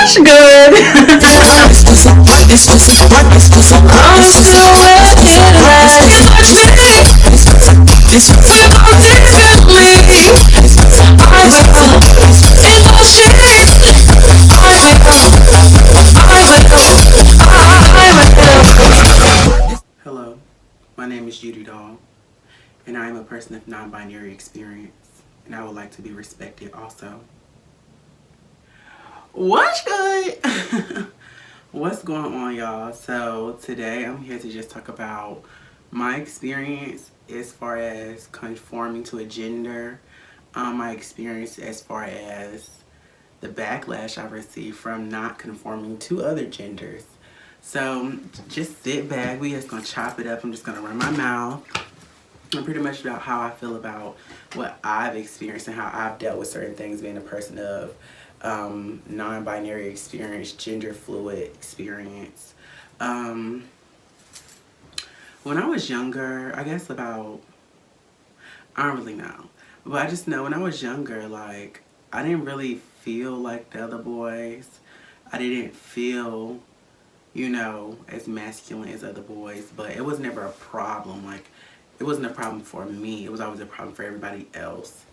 What's good? I'm still wet in Hello, my name is Judi Doll, and I am a person of non-binary experience, and I would like to be respected also. What's good? What's going on, y'all? So today I'm here to just talk about my experience as far as conforming to a gender, my experience as far as the backlash I've received from not conforming to other genders. So just sit back, we just gonna chop it up. I'm just gonna run my mouth. And pretty much about how I feel about what I've experienced and how I've dealt with certain things being a person of non-binary experience, gender fluid experience. When I was younger, I guess about, I don't really know, but I just know when I was younger, like, I didn't really feel like the other boys. I didn't feel, you know, as masculine as other boys, but it was never a problem. Like, it wasn't a problem for me. It was always a problem for everybody else.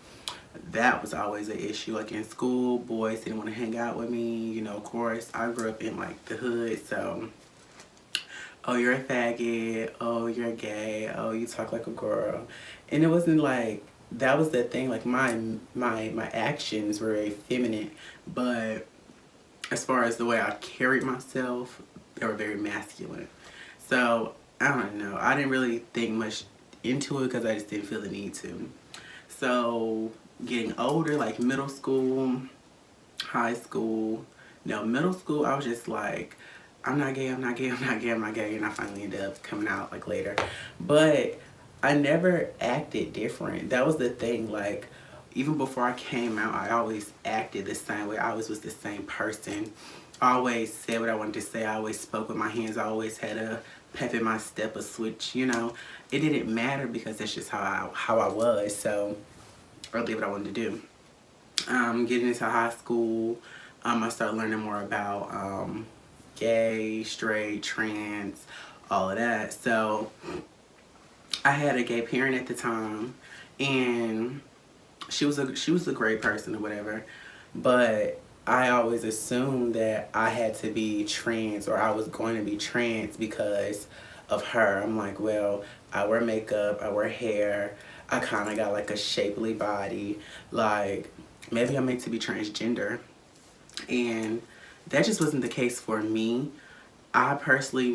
That was always an issue. Like in school, boys didn't want to hang out with me. You know, of course, I grew up in like the hood, so, oh, you're a faggot. Oh, you're gay. Oh, you talk like a girl. And it wasn't like, that was the thing. Like my actions were very feminine, but as far as the way I carried myself, they were very masculine. So I don't know. I didn't really think much into it because I just didn't feel the need to. So getting older, like middle school, high school, no, middle school, I was just like, I'm not gay, I'm not gay, I'm not gay, I'm not gay, and I finally ended up coming out like later. But I never acted different. That was the thing. Like, even before I came out, I always acted the same way. I always was the same person. I always said what I wanted to say. I always spoke with my hands. I always had a pep in my step, a switch, you know. It didn't matter because that's just how I was. So I did what I wanted to do. Getting into high school, I started learning more about gay, straight, trans, all of that. So I had a gay parent at the time, and she was a great person or whatever, but I always assumed that I had to be trans, or I was going to be trans because of her. I'm like, well, I wear makeup, I wear hair, I kind of got like a shapely body, like maybe I'm meant to be transgender. And that just wasn't the case for me. I personally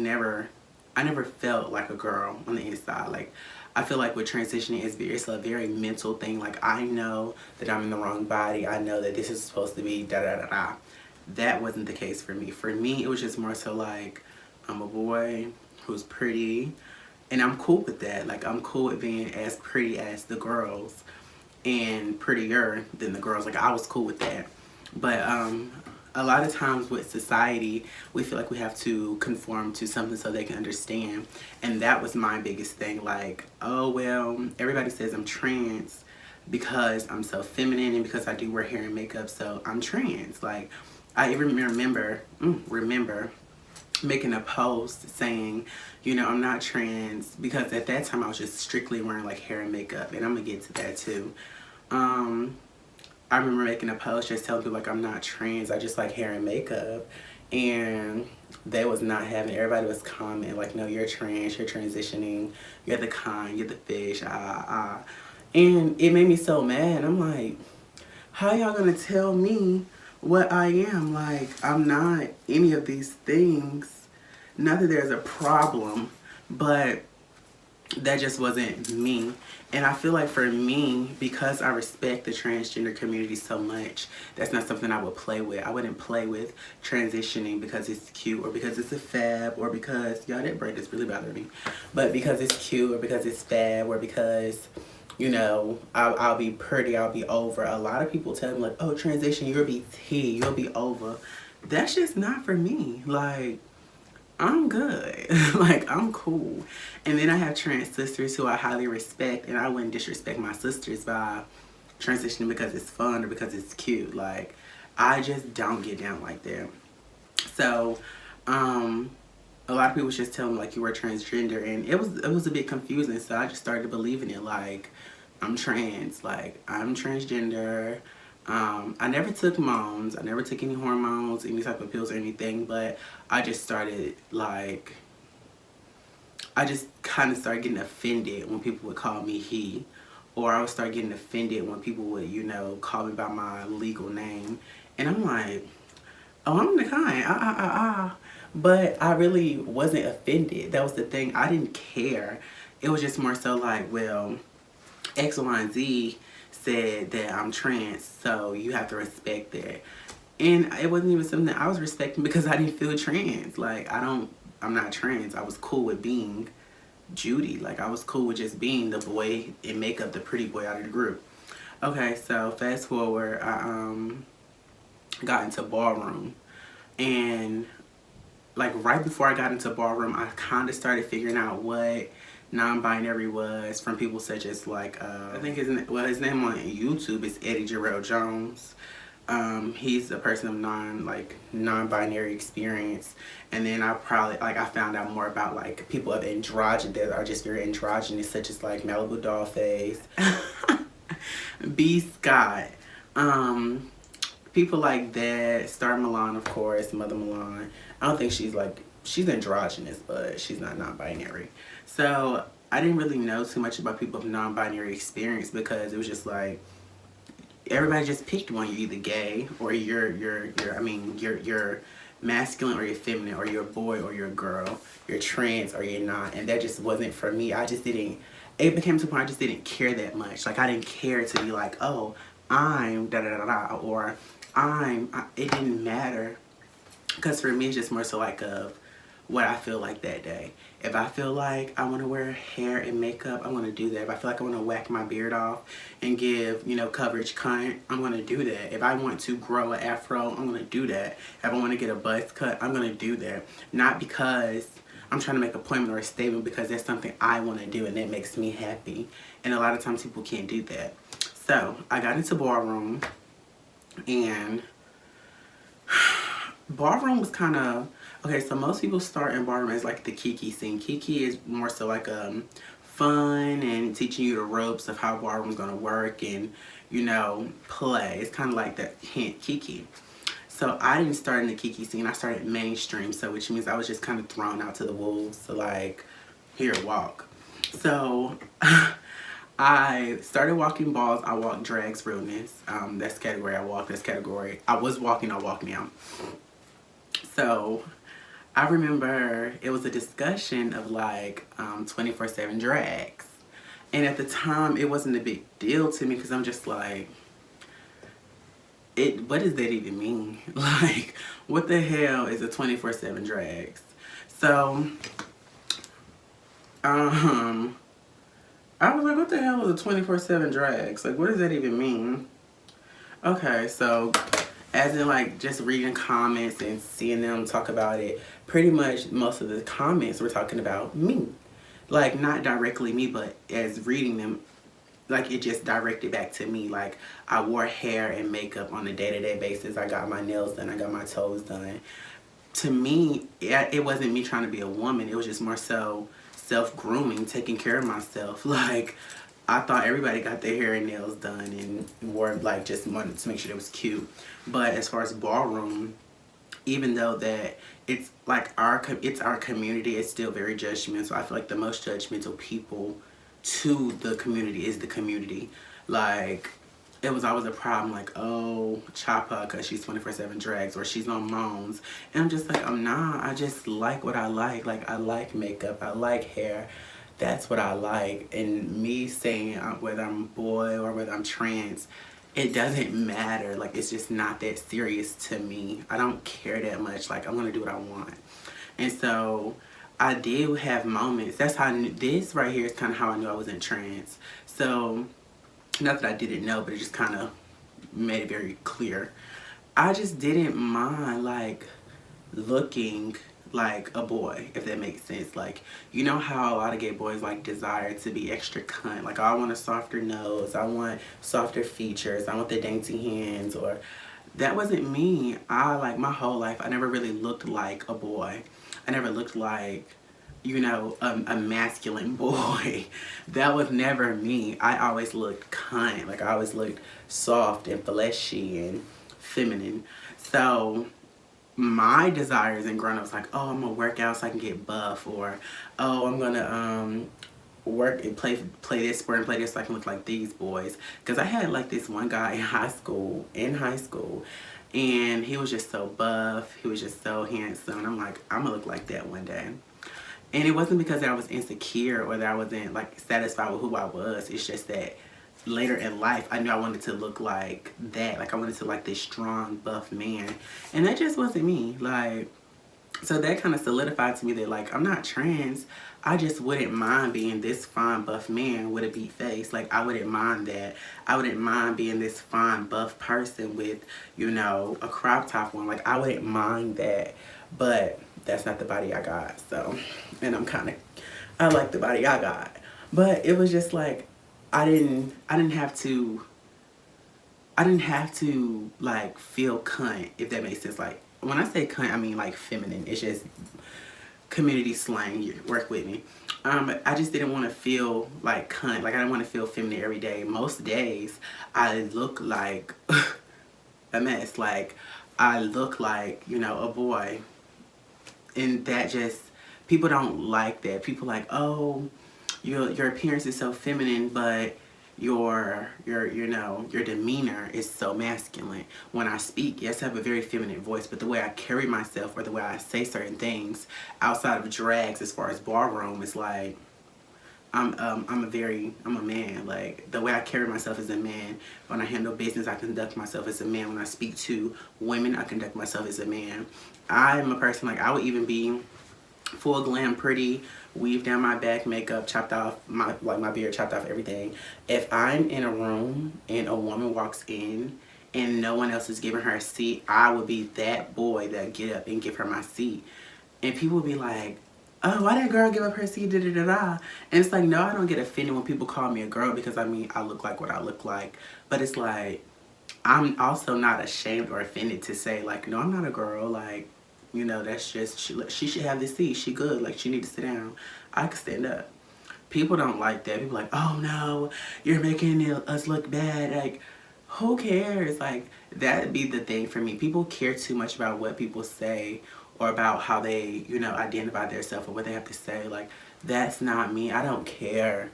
I never felt like a girl on the inside. Like, I feel like with transitioning, it's a very mental thing. Like, I know that I'm in the wrong body. I know that this is supposed to be da-da-da-da. That wasn't the case for me. For me, it was just more so like, I'm a boy who's pretty, and I'm cool with that. Like, I'm cool with being as pretty as the girls and prettier than the girls. Like, I was cool with that. But a lot of times with society, we feel like we have to conform to something so they can understand. And that was my biggest thing. Like, oh, well, everybody says I'm trans because I'm so feminine and because I do wear hair and makeup, so I'm trans. Like, I even remember making a post saying, you know, I'm not trans, because at that time I was just strictly wearing like hair and makeup, and I'm gonna get to that too. I remember making a post just telling people like I'm not trans, I just like hair and makeup, and they was not having it. Everybody was commenting like, no, you're trans, you're transitioning, you're the kind, you're the fish, and it made me so mad. I'm like, how y'all gonna tell me what I am? Like, I'm not any of these things. Not that there's a problem, but that just wasn't me. And I feel like for me, because I respect the transgender community so much, that's not something I would play with. I wouldn't play with transitioning because it's cute, or because it's a fab, or because, y'all, that braid is really bothering me, but because it's cute, or because it's fab, or because, you know, I'll be pretty, I'll be over. A lot of people tell me like, oh, transition, you'll be T, you'll be over. That's just not for me. Like, I'm good. Like, I'm cool. And then I have trans sisters who I highly respect, and I wouldn't disrespect my sisters by transitioning because it's fun or because it's cute. Like, I just don't get down like that. So, a lot of people just tell me like you were transgender, and it was a bit confusing. So I just started believing it, like I'm trans, like I'm transgender. I never took moms, I never took any hormones, any type of pills or anything, but I just started like I just kind of started getting offended when people would call me he, or I would start getting offended when people would, call me by my legal name, and I'm like, oh, I'm the kind, but I really wasn't offended. That was the thing. I didn't care. It was just more so like, well, X, Y, and Z said that I'm trans, so you have to respect that. And it wasn't even something that I was respecting because I didn't feel trans. Like, I'm not trans. I was cool with being Judi. Like, I was cool with just being the boy in makeup, the pretty boy out of the group. Okay, so fast forward, I got into ballroom. And like right before I got into ballroom, I kind of started figuring out what non-binary was from people such as like I think his name on YouTube is Eddie Jarrell Jones. He's a person of non-binary experience, and then I found out more about like people of androgynous that are just very androgynous, such as like Malibu Dollface, B Scott, people like that, Star Milan, of course, Mother Milan. I don't think she's androgynous, but she's not non-binary. So I didn't really know too much about people of non-binary experience because it was just like everybody just picked one. You're either gay or you're masculine or you're feminine, or you're a boy or you're a girl. You're trans or you're not, and that just wasn't for me. I just didn't. It became to a point I just didn't care that much. Like I didn't care to be like, oh, I'm da da da da, or it didn't matter, because for me it's just more so like of what I feel like that day. If I feel like I want to wear hair and makeup, I'm going to do that. If I feel like I want to whack my beard off and give, coverage cunt, I'm going to do that. If I want to grow an afro, I'm going to do that. If I want to get a buzz cut, I'm going to do that. Not because I'm trying to make a point or a statement, because that's something I want to do and that makes me happy. And a lot of times people can't do that. So I got into ballroom, and ballroom was kind of okay. So most people start in ballroom as like the Kiki scene. Kiki is more so like fun and teaching you the ropes of how ballroom's gonna work and play. It's kind of like that hint Kiki. So I didn't start in the Kiki scene. I started mainstream, so which means I was just kind of thrown out to the wolves. So like, here, walk. So I started walking balls. I walked drags realness. That's the category I walked. That's category I was walking. I walk now. So I remember it was a discussion of like 24/7 drags, and at the time it wasn't a big deal to me because I'm just like, what does that even mean? Like, what the hell is a 24/7 drags? So I was like, what the hell is a 24/7 drags? Like, what does that even mean? Okay, so as in like just reading comments and seeing them talk about it, pretty much most of the comments were talking about me. Like, not directly me, but as reading them, like it just directed back to me. Like, I wore hair and makeup on a day-to-day basis. I got my nails done. I got my toes done. To me, it wasn't me trying to be a woman. It was just more so self-grooming, taking care of myself. Like, I thought everybody got their hair and nails done and wore, like, just wanted to make sure it was cute. But as far as ballroom, even though that it's like our community, it's still very judgmental. I feel like the most judgmental people to the community is the community. Like, it was always a problem, like, oh, Choppa, because she's 24/7 drags, or she's on Moans. And I'm just like, I'm not. I just like what I like. Like, I like makeup. I like hair. That's what I like. And me saying whether I'm a boy or whether I'm trans, it doesn't matter. Like, it's just not that serious to me. I don't care that much. Like, I'm going to do what I want. And so I did have moments. That's how I knew. This right here is kind of how I knew I wasn't trans. So, not that I didn't know, but it just kind of made it very clear. I just didn't mind, like, looking like a boy, if that makes sense. Like, you know how a lot of gay boys like desire to be extra cunt. Like, I want a softer nose, I want softer features, I want the dainty hands, or that wasn't me. I, like, my whole life, I never really looked like a boy. I never looked like, you know, a masculine boy. That was never me. I always looked kind. Like, I always looked soft and fleshy and feminine. So my desires and growing up was like, oh, I'm gonna work out so I can get buff, or oh, I'm gonna work and play this sport and play this so I can look like these boys. Because I had like this one guy in high school, and he was just so buff, he was just so handsome, and I'm like, I'm gonna look like that one day. And it wasn't because I was insecure or that I wasn't like satisfied with who I was. It's just that later in life, I knew I wanted to look like that. Like, I wanted to like this strong, buff man. And that just wasn't me. Like, so that kind of solidified to me that, like, I'm not trans. I just wouldn't mind being this fine, buff man with a beat face. Like, I wouldn't mind that. I wouldn't mind being this fine, buff person with, you know, a crop top on. Like, I wouldn't mind that. But that's not the body I got. So, and I like the body I got. But it was just like, I didn't have to like feel cunt, if that makes sense. Like, when I say cunt, I mean like feminine. It's just community slang. You work with me. I just didn't want to feel like cunt. Like, I didn't want to feel feminine every day. Most days I look like a mess. Like, I look like, you know, a boy. And that just, people don't like that. People like, oh, your appearance is so feminine, but your demeanor is so masculine. When I speak, yes, I have a very feminine voice, but the way I carry myself or the way I say certain things outside of drags, as far as ballroom, is like, I'm a man. Like, the way I carry myself as a man. When I handle business, I conduct myself as a man. When I speak to women, I conduct myself as a man. I'm a person, like, I would even be full glam, pretty, weave down my back, makeup chopped off, my beard chopped off, everything. If I'm in a room and a woman walks in and no one else is giving her a seat, I would be that boy that get up and give her my seat. And people would be like, oh, why that girl give up her seat, da da da da. And it's like, no, I don't get offended when people call me a girl, because I mean, I look like what I look like. But it's like, I'm also not ashamed or offended to say, like, no, I'm not a girl. Like, you know, that's just, she should have this seat. She good. Like, she need to sit down. I can stand up. People don't like that. People like, oh no, you're making us look bad. Like, who cares? Like, that'd be the thing for me. People care too much about what people say or about how they, you know, identify themselves or what they have to say. Like, that's not me. I don't care.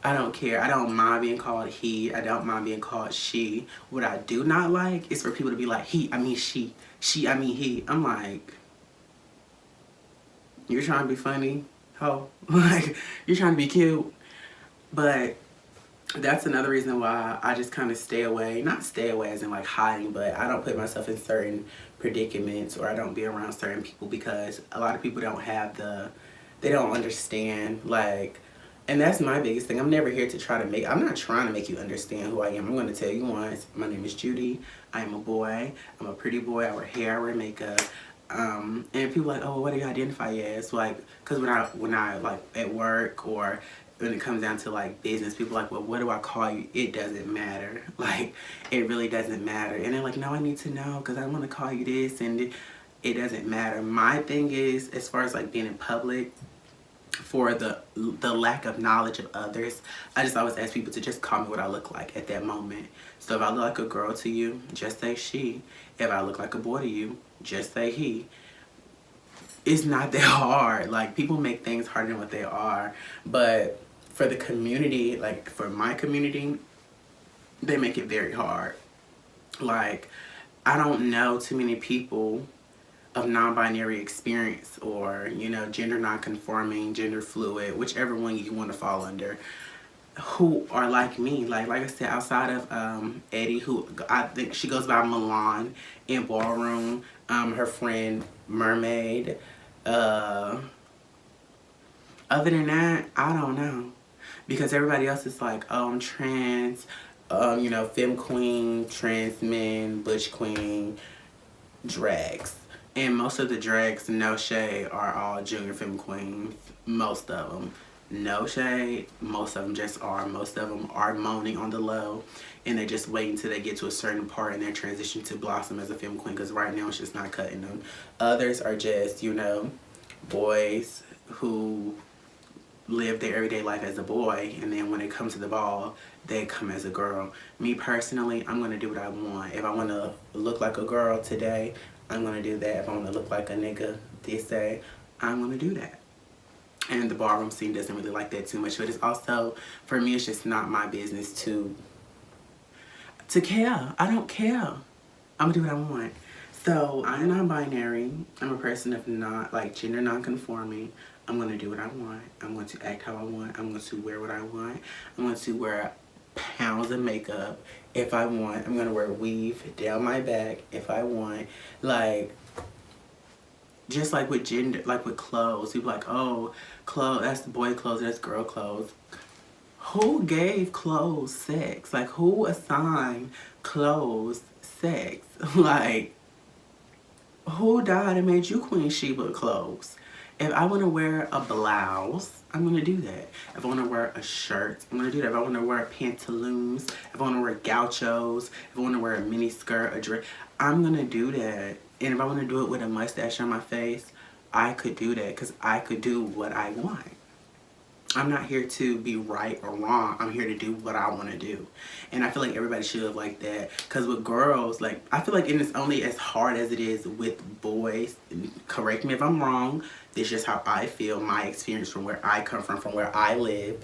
I don't care. I don't mind being called he. I don't mind being called she. What I do not like is for people to be like, he, I mean she. She, I mean he. I'm like, you're trying to be funny? Ho. Like, you're trying to be cute? But that's another reason why I just kind of stay away. Not stay away as in like hiding, but I don't put myself in certain predicaments, or I don't be around certain people, because a lot of people don't have they don't understand, like, and that's my biggest thing. I'm never here to try to I'm not trying to make you understand who I am. I'm going to tell you once, my name is Judy. I am a boy. I'm a pretty boy. I wear hair, I wear makeup. And people are like, oh, well, what do you identify as? Like, because when I like at work, or when it comes down to like business, people are like, well, what do I call you? It doesn't matter. Like, it really doesn't matter. And they're like, no, I need to know, because I want to call you this, and it doesn't matter. My thing is, as far as like being in public, for the lack of knowledge of others, I just always ask people to just call me what I look like at that moment. So if I look like a girl to you, just say she. If I look like a boy to you, just say he. It's not that hard. Like, people make things harder than what they are. But for the community, like for my community, they make it very hard. Like, I don't know too many people of non-binary experience, or, you know, gender non-conforming, gender fluid, whichever one you want to fall under, who are like me. Like I said, outside of Eddie, who I think she goes by Milan in Ballroom, her friend Mermaid. Other than that, I don't know, because everybody else is like, oh, I'm trans, you know, femme queen, trans men, butch queen, drags. And most of the drags, no shade, are all junior femme queens. Most of them. No shade. Most of them just are. Most of them are moaning on the low, and they're just waiting until they get to a certain part in their transition to blossom as a film queen, because right now it's just not cutting them. Others are just, you know, boys who live their everyday life as a boy, and then when it comes to the ball, they come as a girl. Me personally, I'm going to do what I want. If I want to look like a girl today, I'm going to do that. If I want to look like a nigga this day, I'm going to do that. And the ballroom scene doesn't really like that too much, but it's also, for me, it's just not my business to care. I don't care. I'm gonna do what I want. So I'm non-binary. I'm a person of not, like, gender non-conforming. I'm gonna do what I want. I'm going to act how I want. I'm going to wear what I want. I'm going to wear pounds of makeup if I want. I'm gonna wear a weave down my back if I want. Like, just like with gender, like with clothes, people like, oh, clothes, that's boy clothes, that's girl clothes. Who gave clothes sex? Like, who assigned clothes sex? Like, who died and made you Queen Sheba clothes? If I want to wear a blouse, I'm going to do that. If I want to wear a shirt, I'm going to do that. If I want to wear pantaloons, if I want to wear gauchos, if I want to wear a mini skirt, a dress, I'm going to do that. And if I want to do it with a mustache on my face, I could do that, because I could do what I want. I'm not here to be right or wrong. I'm here to do what I want to do. And I feel like everybody should have like that. Because with girls, like, I feel like it's only as hard as it is with boys. Correct me if I'm wrong. This is just how I feel, my experience from where I come from where I live.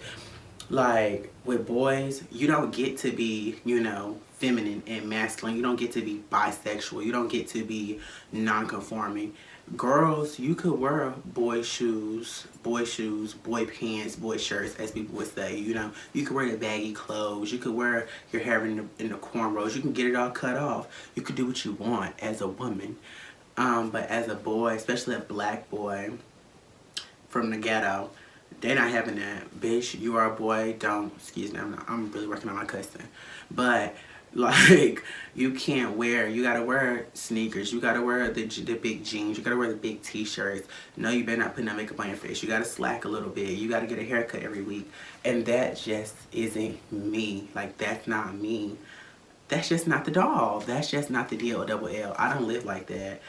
Like, with boys, you don't get to be, you know, feminine and masculine. You don't get to be bisexual. You don't get to be non-conforming. Girls, you could wear boy shoes, boy pants, boy shirts, as people would say. You know, you could wear the baggy clothes. You could wear your hair in the cornrows. You can get it all cut off. You could do what you want as a woman. But as a boy, especially a black boy from the ghetto, they're not having that. Bitch, you are a boy. Don't, excuse me, I'm really working on my cussing. But, like, you can't wear, you gotta wear sneakers, you gotta wear the big jeans, you gotta wear the big t-shirts. No, you better not put no makeup on your face. You gotta slack a little bit. You gotta get a haircut every week. And that just isn't me. Like, that's not me. That's just not the doll. That's just not the DLL. I don't live like that.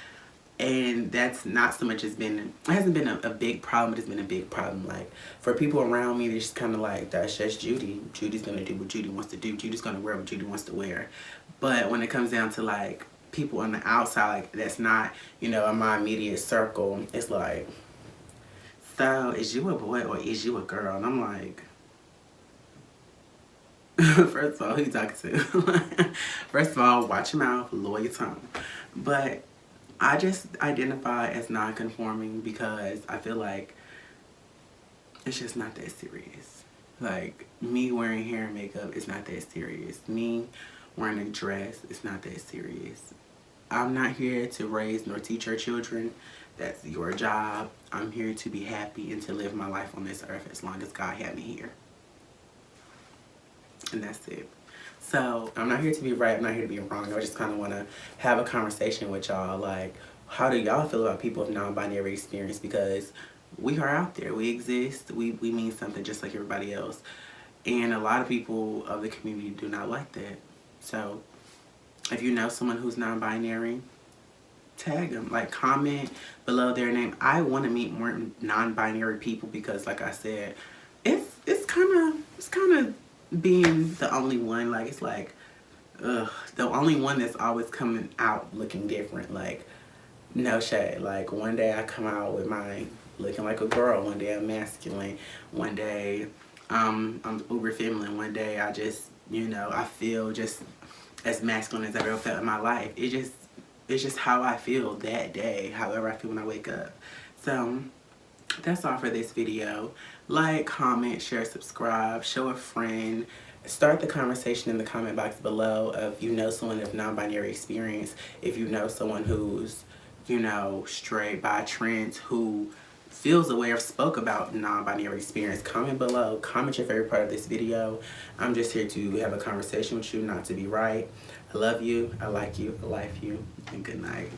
And that's not so much, it hasn't been a big problem, but it's been a big problem. Like, for people around me, they're just kind of like, that's just Judi. Judi's going to do what Judi wants to do. Judi's going to wear what Judi wants to wear. But when it comes down to, like, people on the outside, like, that's not, you know, in my immediate circle, it's like, so, is you a boy or is you a girl? And I'm like, first of all, who you talking to? First of all, watch your mouth, lower your tongue. But I just identify as non-conforming because I feel like it's just not that serious. Like, me wearing hair and makeup is not that serious. Me wearing a dress is not that serious. I'm not here to raise nor teach your children. That's your job. I'm here to be happy and to live my life on this earth as long as God had me here. And that's it. So, I'm not here to be right, I'm not here to be wrong. I just kind of want to have a conversation with y'all. Like, how do y'all feel about people of non-binary experience? Because we are out there, we exist, we mean something just like everybody else. And a lot of people of the community do not like that. So, if you know someone who's non-binary, tag them. Like, comment below their name. I want to meet more non-binary people because, like I said, it's kind of being the only one, like, it's like, ugh, the only one that's always coming out looking different. Like, no shade. Like, one day I come out with mine looking like a girl, one day I'm masculine, one day I'm uber feminine, one day I just, you know, I feel just as masculine as I've ever felt in my life. It's just how I feel that day, however I feel when I wake up. So that's all for this video. Like, comment, share, subscribe, show a friend. Start the conversation in the comment box below if you know someone of non-binary experience, if you know someone who's, you know, straight, bi, trans, who feels aware, spoke about non-binary experience. Comment below. Comment your favorite part of this video. I'm just here to have a conversation with you, not to be right. I love you. I like you. I life you. And good night.